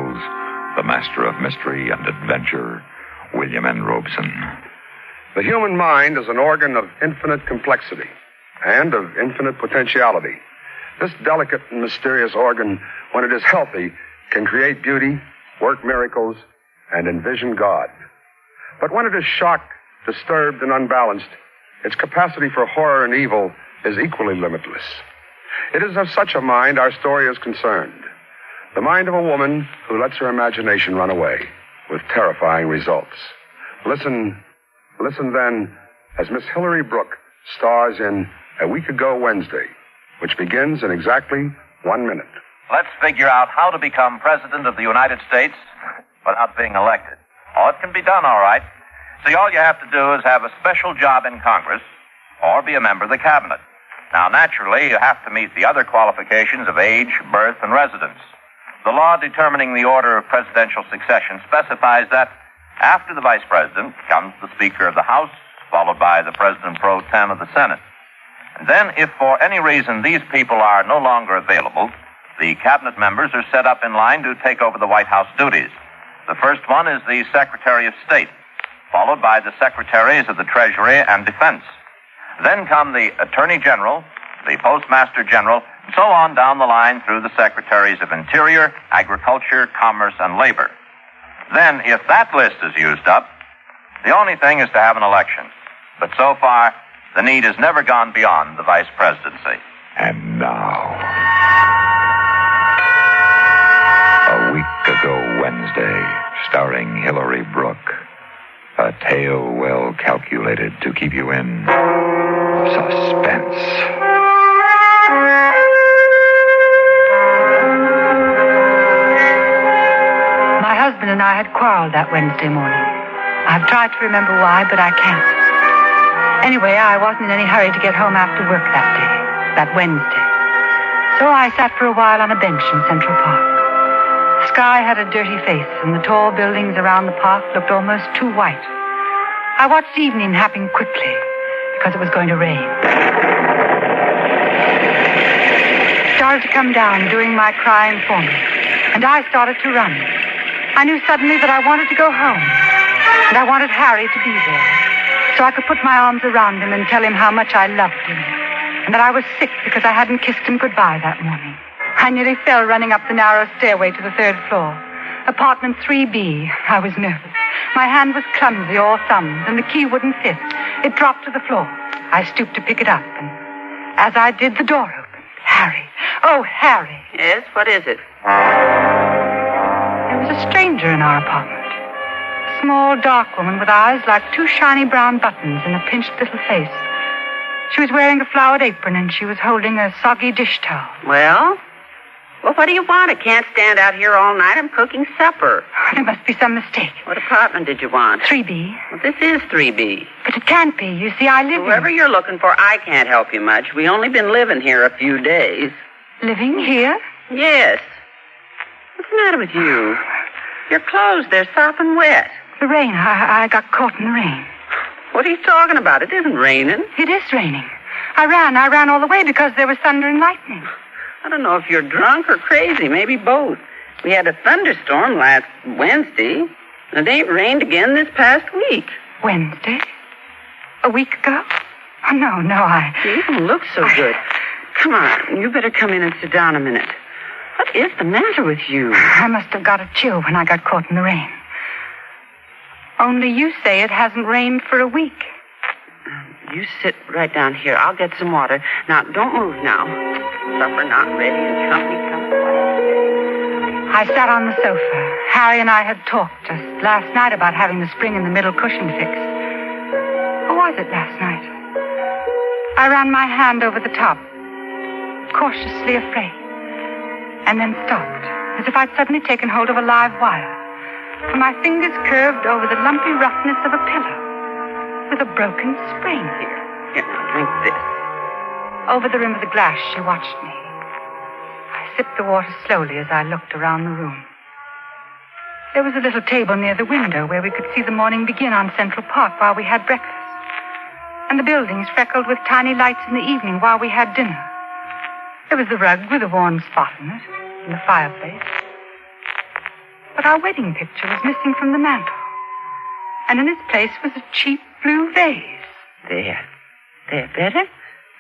Files, the master of mystery and adventure, William N. Robeson. The human mind is an organ of infinite complexity and of infinite potentiality. This delicate and mysterious organ, when it is healthy, can create beauty, work miracles, and envision God. But when it is shocked, disturbed, and unbalanced, its capacity for horror and evil is equally limitless. It is of such a mind our story is concerned. The mind of a woman who lets her imagination run away with terrifying results. Listen then as Miss Hilary Brooke stars in A Week Ago Wednesday, which begins in exactly 1 minute. Let's figure out how to become President of the United States without being elected. Oh, it can be done, all right. See, all you have to do is have a special job in Congress or be a member of the cabinet. Now, naturally, you have to meet the other qualifications of age, birth, and residence. The law determining the order of presidential succession specifies that after the vice president comes the Speaker of the House, followed by the President pro tem of the Senate. And then, if for any reason these people are no longer available, the cabinet members are set up in line to take over the White House duties. The first one is the Secretary of State, followed by the Secretaries of the Treasury and Defense. Then come the Attorney General, the Postmaster General, and so on down the line through the Secretaries of Interior, Agriculture, Commerce, and Labor. Then, if that list is used up, the only thing is to have an election. But so far, the need has never gone beyond the vice presidency. And now, A Week Ago Wednesday, starring Hilary Brooke. A tale well calculated to keep you in suspense. My husband and I had quarreled that Wednesday morning. I've tried to remember why, but I can't. Anyway, I wasn't in any hurry to get home after work that day, that Wednesday. So I sat for a while on a bench in Central Park. The sky had a dirty face, and the tall buildings around the park looked almost too white. I watched evening happen quickly, because it was going to rain. It started to come down, doing my crying for me, and I started to run. I knew suddenly that I wanted to go home, and I wanted Harry to be there, so I could put my arms around him and tell him how much I loved him, and that I was sick because I hadn't kissed him goodbye that morning. I nearly fell running up the narrow stairway to the 3rd floor. Apartment 3B. I was nervous. My hand was clumsy, all thumbs, and the key wouldn't fit. It dropped to the floor. I stooped to pick it up, and as I did, the door opened. Harry. Oh, Harry. Yes, what is it? There was a stranger in our apartment. A small, dark woman with eyes like 2 shiny brown buttons and a pinched little face. She was wearing a flowered apron, and she was holding a soggy dish towel. Well, what do you want? I can't stand out here all night. I'm cooking supper. There must be some mistake. What apartment did you want? 3B. Well, this is 3B. But it can't be. You see, I live Whoever you're looking for, I can't help you much. We only been living here a few days. Living here? Yes. What's the matter with you? Your clothes, they're sopping wet. The rain. I got caught in the rain. What are you talking about? It isn't raining. It is raining. I ran all the way because there was thunder and lightning. I don't know if you're drunk or crazy, maybe both. We had a thunderstorm last Wednesday, and it ain't rained again this past week. Wednesday? A week ago? Oh, no, You don't look so good. Come on, you better come in and sit down a minute. What is the matter with you? I must have got a chill when I got caught in the rain. Only you say it hasn't rained for a week. You sit right down here. I'll get some water. Now, don't move now. Supper not ready and company coming. I sat on the sofa. Harry and I had talked just last night about having the spring in the middle cushion fixed. Or was it last night? I ran my hand over the top, cautiously afraid, and then stopped, as if I'd suddenly taken hold of a live wire. For my fingers curved over the lumpy roughness of a pillow with a broken spring. Here, now drink this. Over the rim of the glass, she watched me. I sipped the water slowly as I looked around the room. There was a little table near the window where we could see the morning begin on Central Park while we had breakfast, and the buildings freckled with tiny lights in the evening while we had dinner. There was the rug with a worn spot in it, and the fireplace. But our wedding picture was missing from the mantel. And in its place was a cheap blue vase. There. Better?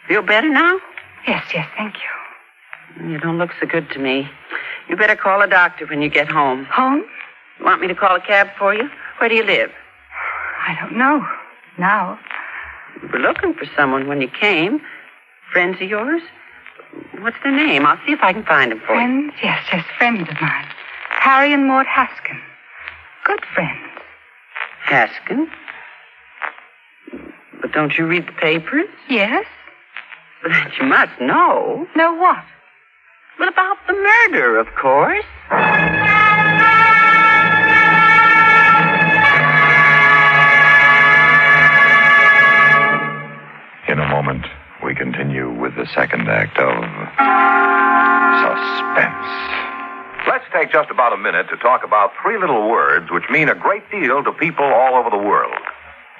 Feel better now? Yes, thank you. You don't look so good to me. You better call a doctor when you get home. Home? You want me to call a cab for you? Where do you live? I don't know. Now. You were looking for someone when you came. Friends of yours? What's their name? I'll see if I can find them for you. Friends? Yes, friends of mine. Harry and Maud Haskin. Good friends. Haskin? But don't you read the papers? Yes. But you must know. Know what? Well, about the murder, of course. In a moment, we continue with the second act of Suspense. Let's take just about a minute to talk about three little words which mean a great deal to people all over the world.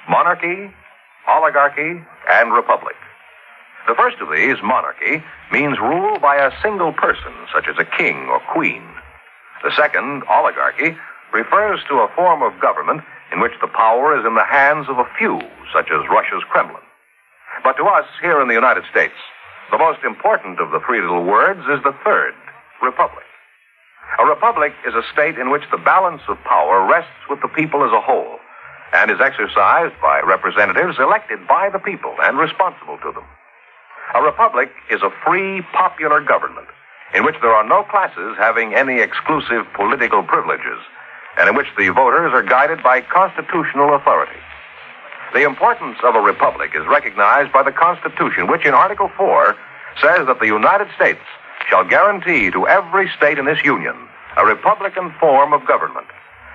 Monarchy, oligarchy, and republic. The first of these, monarchy, means rule by a single person, such as a king or queen. The second, oligarchy, refers to a form of government in which the power is in the hands of a few, such as Russia's Kremlin. But to us, here in the United States, the most important of the three little words is the third, republic. A republic is a state in which the balance of power rests with the people as a whole and is exercised by representatives elected by the people and responsible to them. A republic is a free, popular government in which there are no classes having any exclusive political privileges and in which the voters are guided by constitutional authority. The importance of a republic is recognized by the Constitution, which in Article 4 says that the United States shall guarantee to every state in this union a republican form of government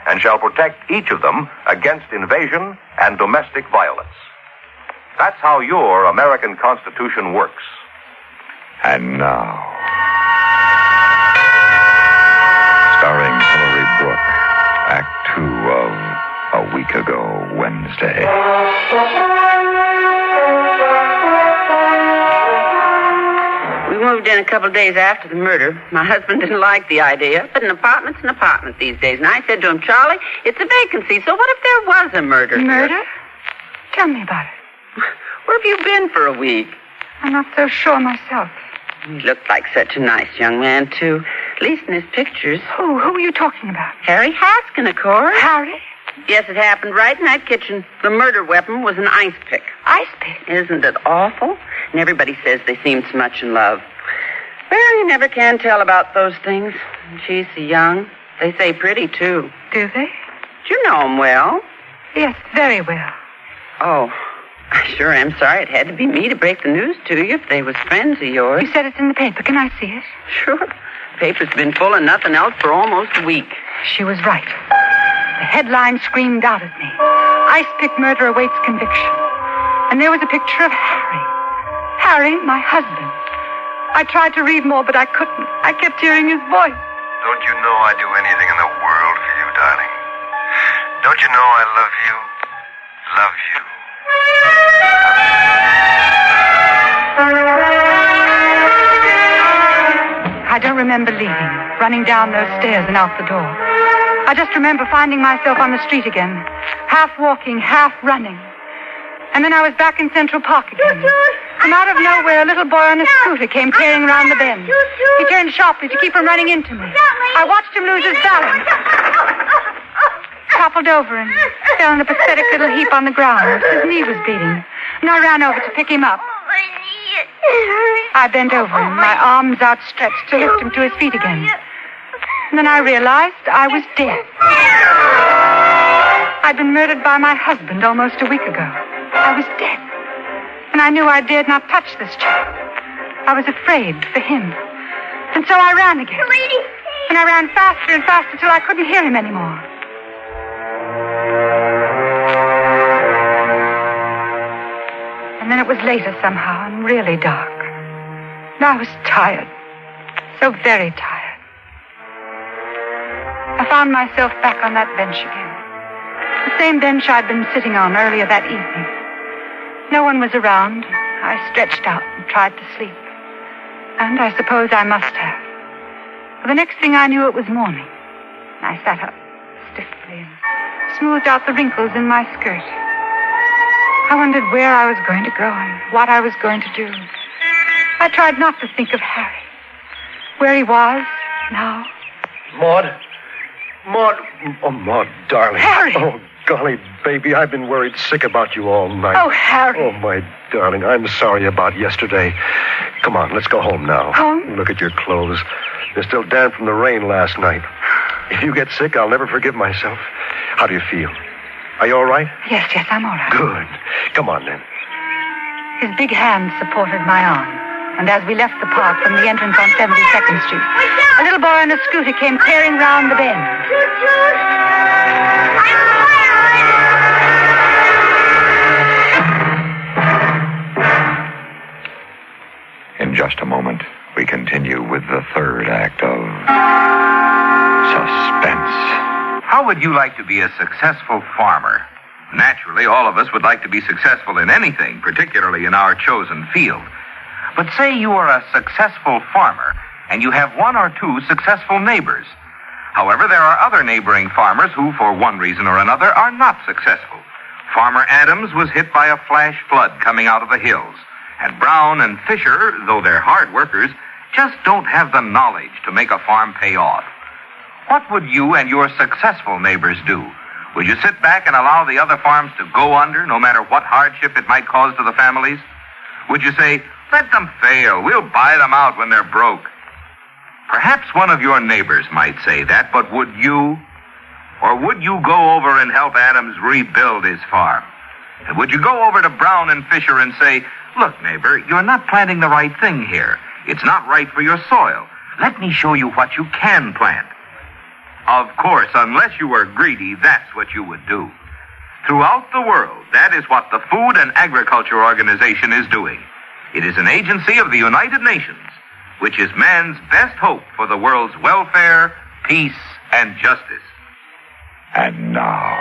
and shall protect each of them against invasion and domestic violence. That's how your American Constitution works. And now, starring Hilary Brooke, Act 2 of A Week Ago Wednesday. We moved in a couple of days after the murder. My husband didn't like the idea, but an apartment's an apartment these days. And I said to him, Charlie, it's a vacancy, so what if there was a murder? Murder? Tell me about it. Where have you been for a week? I'm not so sure myself. He looked like such a nice young man, too. At least in his pictures. Who are you talking about? Harry Haskin, of course. Harry? Yes, it happened right in that kitchen. The murder weapon was an ice pick. Ice pick? Isn't it awful? And everybody says they seem so much in love. Well, you never can tell about those things. She's so young. They say pretty, too. Do they? Do you know him well? Yes, very well. Oh, I sure am sorry it had to be me to break the news to you if they was friends of yours. You said it's in the paper. Can I see it? Sure. The paper's been full of nothing else for almost a week. She was right. The headline screamed out at me. Ice pick murder awaits conviction. And there was a picture of Harry. Harry, my husband. I tried to read more, but I couldn't. I kept hearing his voice. Don't you know I'd do anything in the world for you, darling? Don't you know I love you? Love you. I don't remember leaving, running down those stairs and out the door. I just remember finding myself on the street again, half walking, half running. And then I was back in Central Park again. From out of nowhere, a little boy on a scooter came tearing around the bend. He turned sharply to keep from running into me. I watched him lose his balance. Toppled over and fell in a pathetic little heap on the ground. His knee was bleeding. And I ran over to pick him up. I bent over him, my arms outstretched to lift him to his feet again. And then I realized I was dead. I'd been murdered by my husband almost a week ago. I was dead. And I knew I dared not touch this child. I was afraid for him. And so I ran again. And I ran faster and faster till I couldn't hear him anymore. And then it was later somehow and really dark. And I was tired. So very tired. I found myself back on that bench again. The same bench I'd been sitting on earlier that evening. No one was around. I stretched out and tried to sleep. And I suppose I must have. For the next thing I knew, it was morning. I sat up stiffly and smoothed out the wrinkles in my skirt. I wondered where I was going to go and what I was going to do. I tried not to think of Harry. Where he was now. Maud. Oh, Maud, darling. Harry! Oh, golly, baby, I've been worried sick about you all night. Oh, Harry. Oh, my darling, I'm sorry about yesterday. Come on, let's go home now. Home? Look at your clothes. They're still damp from the rain last night. If you get sick, I'll never forgive myself. How do you feel? Are you all right? Yes, I'm all right. Good. Come on, then. His big hand supported my arm. And as we left the park from the entrance on 72nd Street, a little boy on a scooter came tearing round the bend. In just a moment, we continue with the third act of Suspense. How would you like to be a successful farmer? Naturally, all of us would like to be successful in anything, particularly in our chosen field. But say you are a successful farmer, and you have one or two successful neighbors. However, there are other neighboring farmers who, for one reason or another, are not successful. Farmer Adams was hit by a flash flood coming out of the hills. And Brown and Fisher, though they're hard workers, just don't have the knowledge to make a farm pay off. What would you and your successful neighbors do? Would you sit back and allow the other farms to go under, no matter what hardship it might cause to the families? Would you say, let them fail, we'll buy them out when they're broke? Perhaps one of your neighbors might say that, but would you? Or would you go over and help Adams rebuild his farm? And would you go over to Brown and Fisher and say, look, neighbor, you're not planting the right thing here. It's not right for your soil. Let me show you what you can plant. Of course, unless you were greedy, that's what you would do. Throughout the world, that is what the Food and Agriculture Organization is doing. It is an agency of the United Nations, which is man's best hope for the world's welfare, peace, and justice. And now,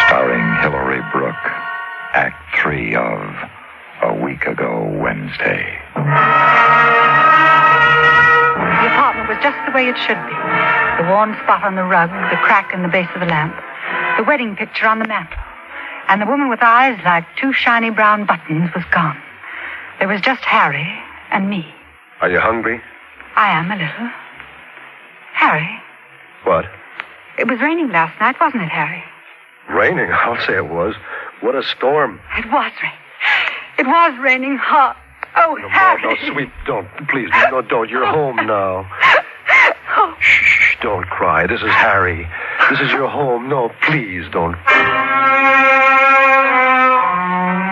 starring Hilary Brooke, Act 3 of A Week Ago Wednesday. The apartment was just the way it should be. The worn spot on the rug, the crack in the base of the lamp, the wedding picture on the mantel. And the woman with eyes like two shiny brown buttons was gone. There was just Harry and me. Are you hungry? I am a little. Harry. What? It was raining last night, wasn't it, Harry? Raining? I'll say it was. What a storm. It was raining. It was raining hard. Oh, No, Harry. no, sweet, don't. Please, no, don't. You're home now. Oh. Shh, don't cry. This is Harry. This is your home. No, please, don't.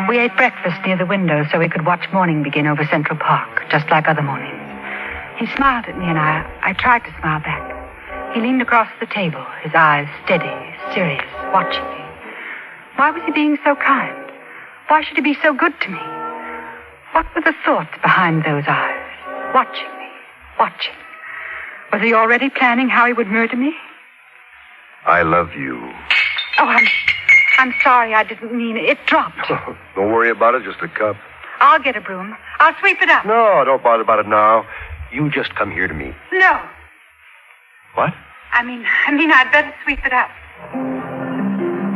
We ate breakfast near the window so we could watch morning begin over Central Park, just like other mornings. He smiled at me, and I tried to smile back. He leaned across the table, his eyes steady, serious, watching me. Why was he being so kind? Why should he be so good to me? What were the thoughts behind those eyes? Watching me, watching. Was he already planning how he would murder me? I love you. Oh, I'm sorry, I didn't mean it. It dropped. Don't worry about it, just a cup. I'll get a broom. I'll sweep it up. No, don't bother about it now. You just come here to me. No. What? I mean, I'd better sweep it up.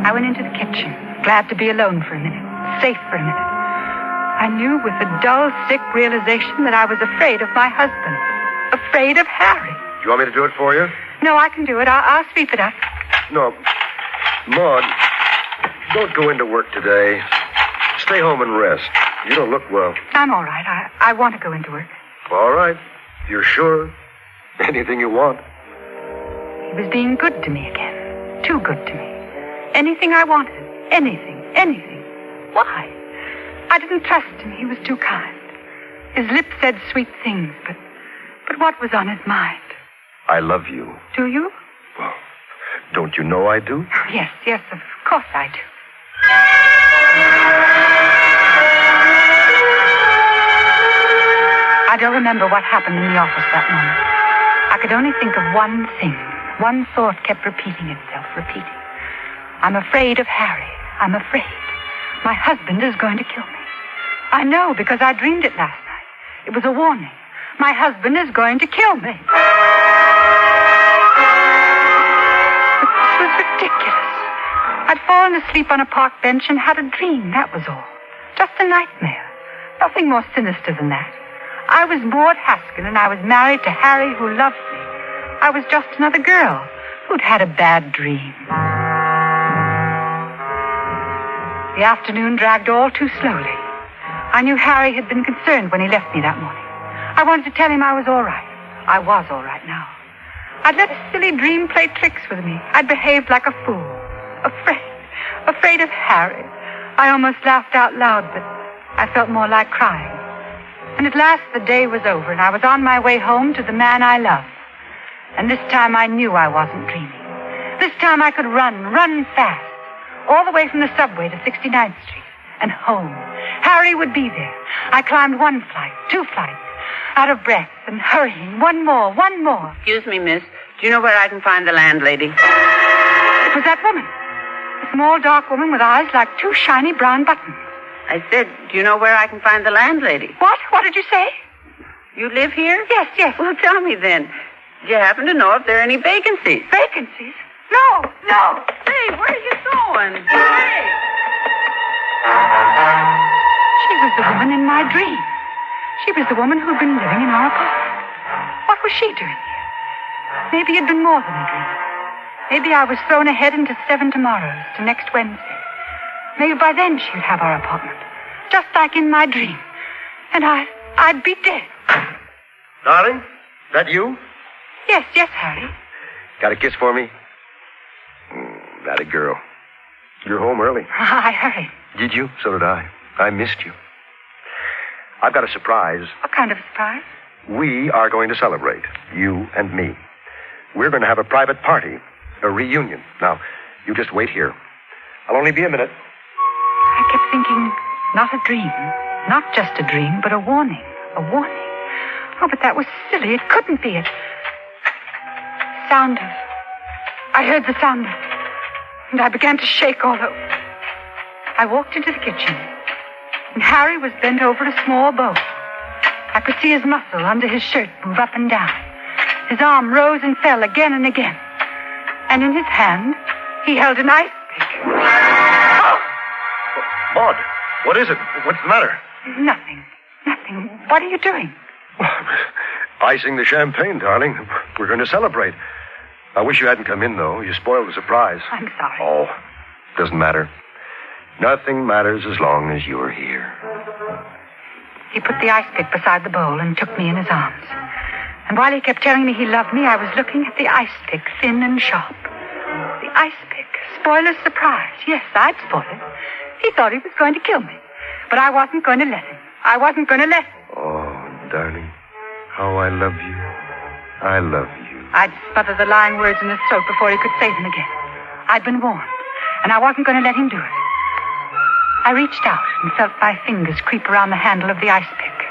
I went into the kitchen, glad to be alone for a minute, safe for a minute. I knew with a dull, sick realization that I was afraid of my husband, afraid of Harry. Do you want me to do it for you? No, I can do it. I'll sweep it up. No. Maud, don't go into work today. Stay home and rest. You don't look well. I'm all right. I want to go into work. All right. You're sure? Anything you want. He was being good to me again. Too good to me. Anything I wanted. Anything. Why? I didn't trust him. He was too kind. His lips said sweet things, but what was on his mind? I love you. Do you? Well, don't you know I do? Yes, of course I do. I don't remember what happened in the office that moment. I could only think of one thing. One thought kept repeating itself. I'm afraid of Harry. I'm afraid. My husband is going to kill me. I know because I dreamed it last night. It was a warning. My husband is going to kill me. But this was ridiculous. I'd fallen asleep on a park bench and had a dream, that was all. Just a nightmare. Nothing more sinister than that. I was Maud Haskin, and I was married to Harry, who loved me. I was just another girl who'd had a bad dream. The afternoon dragged all too slowly. I knew Harry had been concerned when he left me that morning. I wanted to tell him I was all right. I was all right now. I'd let a silly dream play tricks with me. I'd behaved like a fool. Afraid of Harry. I almost laughed out loud, but I felt more like crying. And at last the day was over, and I was on my way home to the man I loved. And this time I knew I wasn't dreaming. This time I could run fast, all the way from the subway to 69th Street, and home. Harry would be there. I climbed 1 flight, 2 flights, out of breath and hurrying. One more. Excuse me, miss. Do you know where I can find the landlady? It was that woman. A small, dark woman with eyes like 2 shiny brown buttons. I said, do you know where I can find the landlady? What? What did you say? You live here? Yes. Well, tell me then. Do you happen to know if there are any vacancies? Vacancies? No. Hey, where are you going? Hey! She was the woman in my dream. She was the woman who'd been living in our apartment. What was she doing here? Maybe it'd been more than a dream. Maybe I was thrown ahead into 7 tomorrows, to next Wednesday. Maybe by then she'd have our apartment, just like in my dream. And I'd be dead. Darling, that you? Yes, Harry. Got a kiss for me? That a girl. You're home early. I hurried. Did you? So did I. I missed you. I've got a surprise. What kind of surprise? We are going to celebrate, you and me. We're going to have a private party, a reunion. Now, you just wait here. I'll only be a minute. I kept thinking, not a dream. Not just a dream, but a warning. A warning. Oh, but that was silly. It couldn't be it. I heard the sound of, and I began to shake all over. I walked into the kitchen, and Harry was bent over a small bowl. I could see his muscle under his shirt move up and down. His arm rose and fell again and again. And in his hand, he held an ice pick. Oh! Maud, what is it? What's the matter? Nothing. What are you doing? Icing the champagne, darling. We're going to celebrate. I wish you hadn't come in, though. You spoiled the surprise. I'm sorry. Oh, doesn't matter. Nothing matters as long as you're here. He put the ice pick beside the bowl and took me in his arms. And while he kept telling me he loved me, I was looking at the ice pick, thin and sharp. The ice pick. Spoiler's surprise. Yes, I'd spoil it. He thought he was going to kill me. But I wasn't going to let him. Oh, darling, how I love you. I love you. I'd smother the lying words in his throat before he could say them again. I'd been warned, and I wasn't going to let him do it. I reached out and felt my fingers creep around the handle of the ice pick.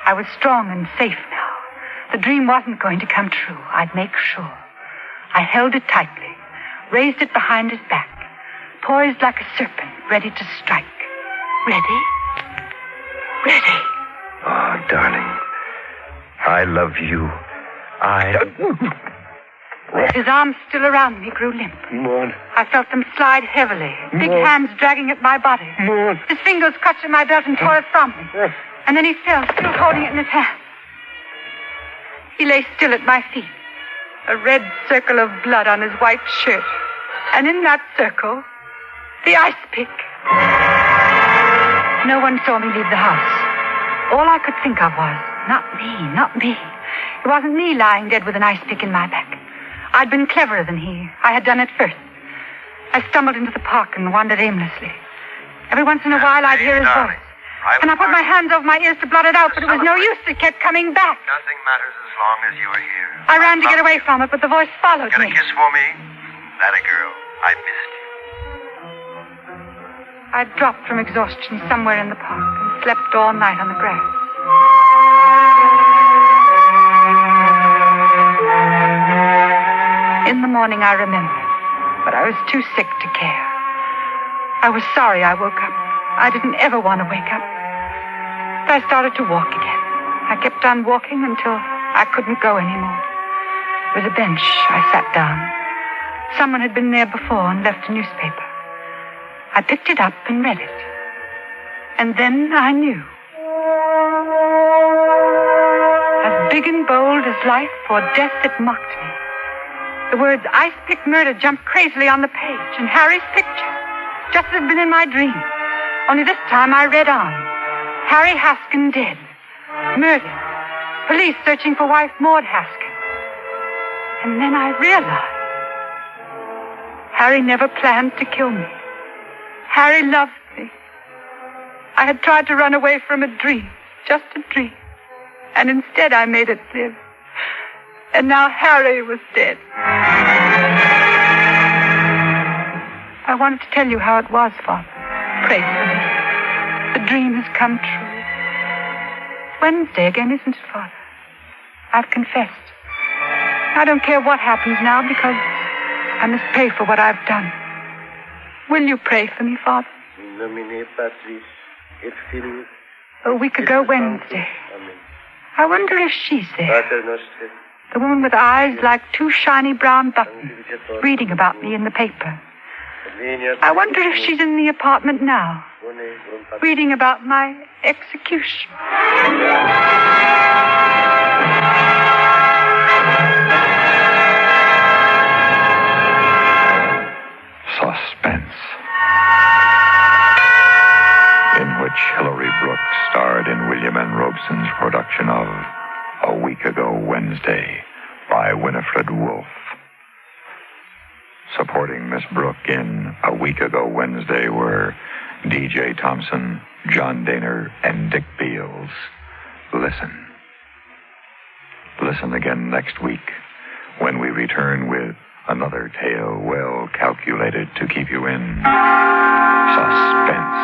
I was strong and safe now. The dream wasn't going to come true. I'd make sure. I held it tightly, raised it behind his back, poised like a serpent, ready to strike. Ready? Oh, darling, I love you. His arms still around me grew limp. Maud. I felt them slide heavily, big hands dragging at my body. Maud. His fingers clutched at my belt and tore it from me. And then he fell, still holding it in his hand. He lay still at my feet, a red circle of blood on his white shirt. And in that circle, the ice pick. No one saw me leave the house. All I could think of was, not me. It wasn't me lying dead with an ice pick in my back. I'd been cleverer than he. I had done it first. I stumbled into the park and wandered aimlessly. Every once in a while, I'd hear his voice. And I put my hands over my ears to blot it out, but it was no use. It kept coming back. Nothing matters as long as you are here. I ran to get away from it, but the voice followed Got me. a kiss for me? That a girl. I missed you. I dropped from exhaustion somewhere in the park and slept all night on the grass. In the morning, I remembered, but I was too sick to care. I was sorry I woke up. I didn't ever want to wake up. But I started to walk again. I kept on walking until I couldn't go anymore. There was a bench. I sat down. Someone had been there before and left a newspaper. I picked it up and read it. And then I knew. As big and bold as life or death it mocked me. The words ice-pick murder jumped crazily on the page, and Harry's picture, just as it had been in my dream. Only this time I read on. Harry Haskin dead. Murdered. Police searching for wife Maud Haskin. And then I realized. Harry never planned to kill me. Harry loved me. I had tried to run away from a dream, just a dream. And instead I made it live. And now Harry was dead. I wanted to tell you how it was, Father. Pray for me. The dream has come true. It's Wednesday again, isn't it, Father? I've confessed. I don't care what happens now because I must pay for what I've done. Will you pray for me, Father? A week ago Wednesday. I wonder if she's there. The woman with eyes like two shiny brown buttons, reading about me in the paper. I wonder if she's in the apartment now, reading about my execution. Suspense, in which Hilary Brooks starred in William N. Robeson's production of A Week Ago Wednesday by Winifred Wolfe. Supporting Miss Brooke in A Week Ago Wednesday were D.J. Thompson, John Daner, and Dick Beals. Listen. Listen again next week when we return with another tale well calculated to keep you in suspense.